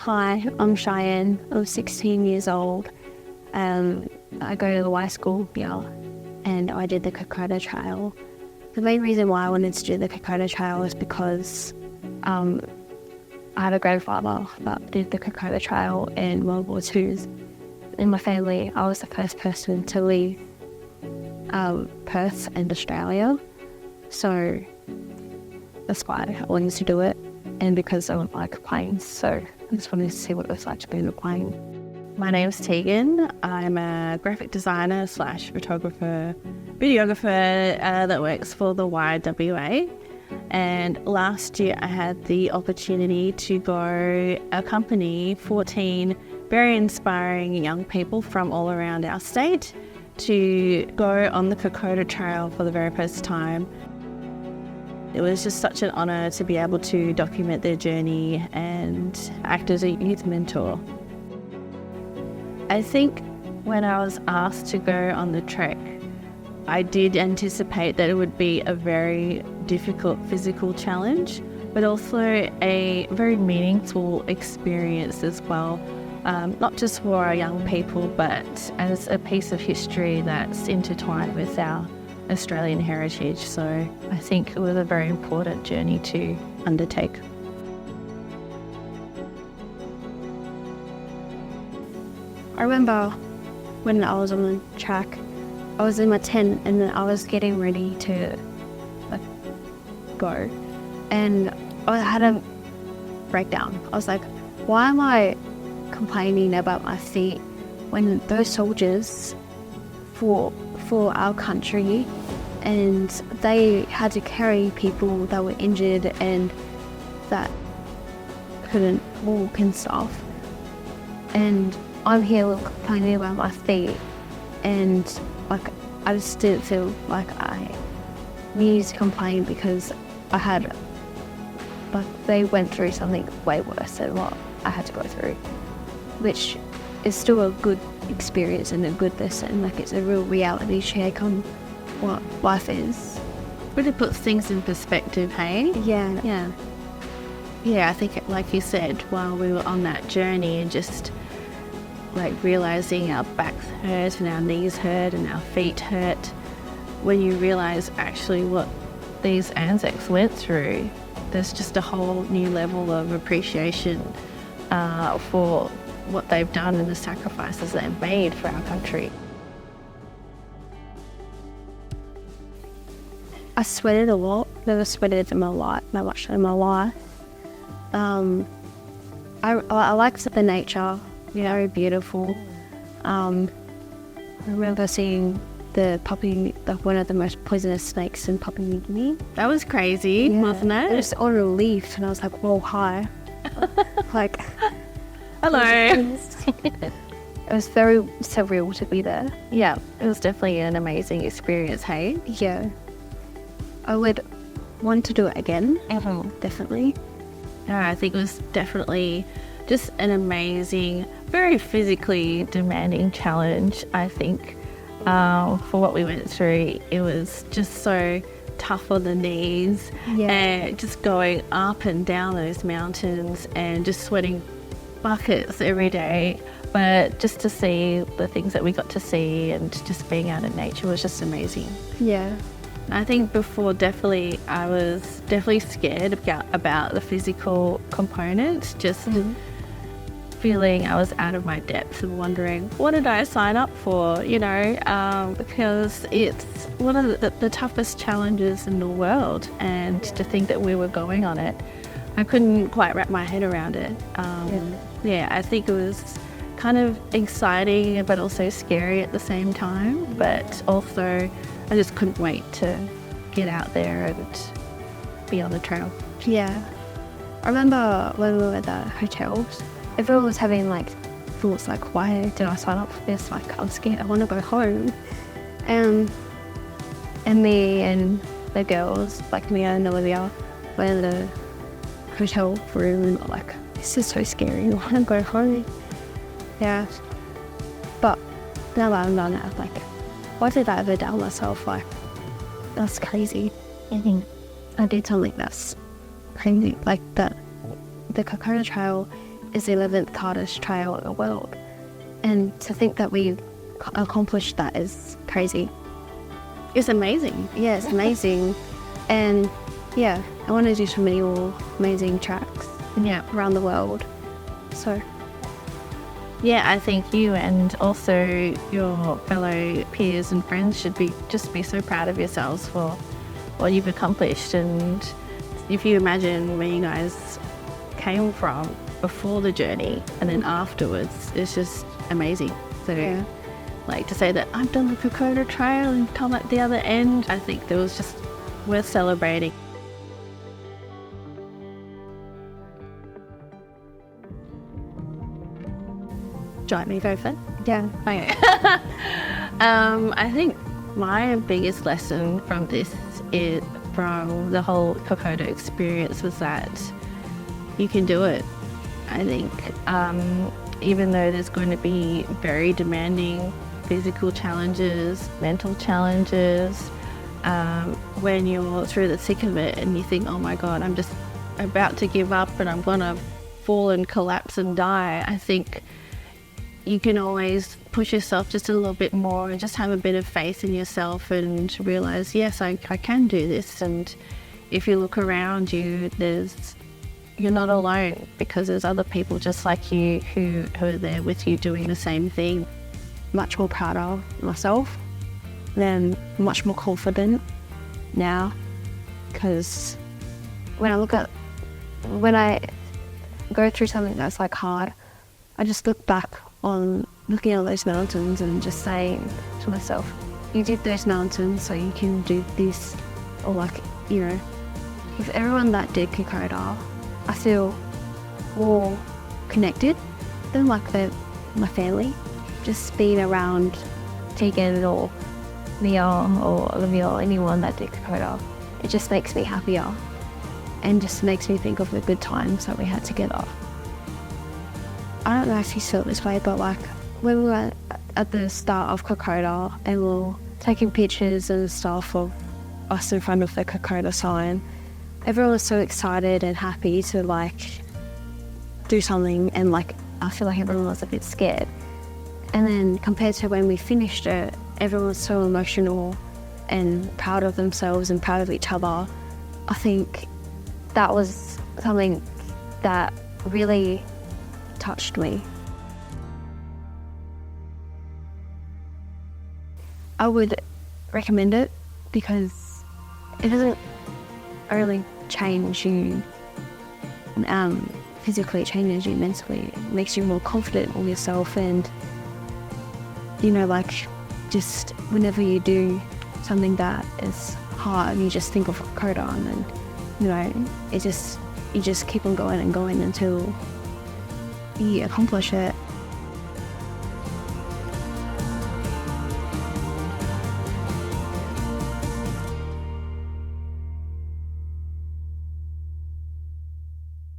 Hi, I'm Shyanne. I'm 16 years old. I go to the Y school here, and I did the Kokoda Trail. The main reason why I wanted to do the Kokoda Trail is because I have a grandfather that did the Kokoda Trail in World War II. In my family, I was the first person to leave Perth and Australia, so that's why I wanted to do it, and because I don't like planes, so I just wanted to see what it was like to be in a plane. My name's Tegan. I'm a graphic designer / photographer, videographer that works for the YWA. And last year I had the opportunity to go accompany 14 very inspiring young people from all around our state to go on the Kokoda Trail for the very first time. It was just such an honour to be able to document their journey and act as a youth mentor. I think when I was asked to go on the trek, I did anticipate that it would be a very difficult physical challenge, but also a very meaningful experience as well. Not just for our young people, but as a piece of history that's intertwined with our Australian heritage. So I think it was a very important journey to undertake. I remember when I was on the track, I was in my tent and I was getting ready to go, and I had a breakdown. I was like, why am I complaining about my feet when those soldiers fought for our country and they had to carry people that were injured and that couldn't walk and stuff, and I'm here complaining about my feet, and I just didn't feel like I needed to complain because they went through something way worse than what I had to go through, which is still a good experience and a good lesson. It's a real reality check on what life is. Really puts things in perspective, hey? Yeah. Yeah, I think like you said, while we were on that journey and just realising our backs hurt and our knees hurt and our feet hurt, when you realise actually what these ANZACs went through, there's just a whole new level of appreciation for what they've done and the sacrifices they've made for our country. I sweated a lot. Never sweated that much in my life. I liked the nature. Very beautiful. I remember seeing one of the most poisonous snakes in Papua New Guinea. That was crazy, wasn't it? It was on a leaf, and I was like, whoa, hi. Hello. It was very surreal to be there. Yeah, it was definitely an amazing experience, hey? Yeah. I would want to do it again, definitely. Yeah, I think it was definitely just an amazing, very physically demanding challenge, I think. For what we went through, it was just so tough on the knees, and just going up and down those mountains and just sweating buckets every day. But just to see the things that we got to see and just being out in nature was just amazing. Yeah. I think before I was definitely scared about the physical component, just feeling I was out of my depth and wondering, what did I sign up for, because it's one of the toughest challenges in the world, and to think that we were going on it, I couldn't quite wrap my head around it. I think it was kind of exciting but also scary at the same time, but also I just couldn't wait to get out there and be on the trail. Yeah. I remember when we were at the hotels, everyone was having thoughts why did I sign up for this? I'm scared, I want to go home. And me and the girls, Mia and Olivia, were in the hotel room and were this is so scary, I want to go home. Yeah. But now that I'm done, I'm why did I ever doubt myself? That's crazy. I think I did something that's crazy. The Kokoda Trail is the 11th hardest trail in the world. And to think that we've accomplished that is crazy. It's amazing. Yeah, it's amazing. And yeah, I want to do so many more amazing tracks around the world. So yeah, I think you and also your fellow peers and friends should be so proud of yourselves for what you've accomplished. And if you imagine where you guys came from before the journey and then afterwards, it's just amazing. So like to say that I've done the Kokoda Trail and come at the other end, I think that was just worth celebrating. Do you want me to go first? yeah, Okay. I think my biggest lesson from this is from the whole Kokoda experience was that you can do it. I think even though there's going to be very demanding physical challenges, mental challenges, when you're through the thick of it and you think, oh my God, I'm just about to give up and I'm gonna fall and collapse and die, I think you can always push yourself just a little bit more and just have a bit of faith in yourself and realize, yes, I can do this. And if you look around you, you're not alone, because there's other people just like you who are there with you doing the same thing. much more proud of myself. And much more confident now, because when I go through something that's like hard, I just look back on looking at those mountains and just saying to myself, you did those mountains so you can do this. Or like, you know, with everyone that did Kokoda, I feel more connected than like my family. Just being around Tegan or Mia or Olivia or anyone that did Kokoda, it just makes me happier and just makes me think of the good times that we had together. I don't know if you felt this way, but like when we were at the start of Kokoda and we were taking pictures and stuff of us in front of the Kokoda sign, everyone was so excited and happy to like do something, and like I feel like everyone was a bit scared. And then compared to when we finished it, everyone was so emotional and proud of themselves and proud of each other. I think that was something that really touched me. I would recommend it because it doesn't only change you physically, it changes you mentally. It makes you more confident in yourself, and you know, like just whenever you do something that is hard, you just think of Kokoda, and then you know, you just keep on going and going until you accomplish it.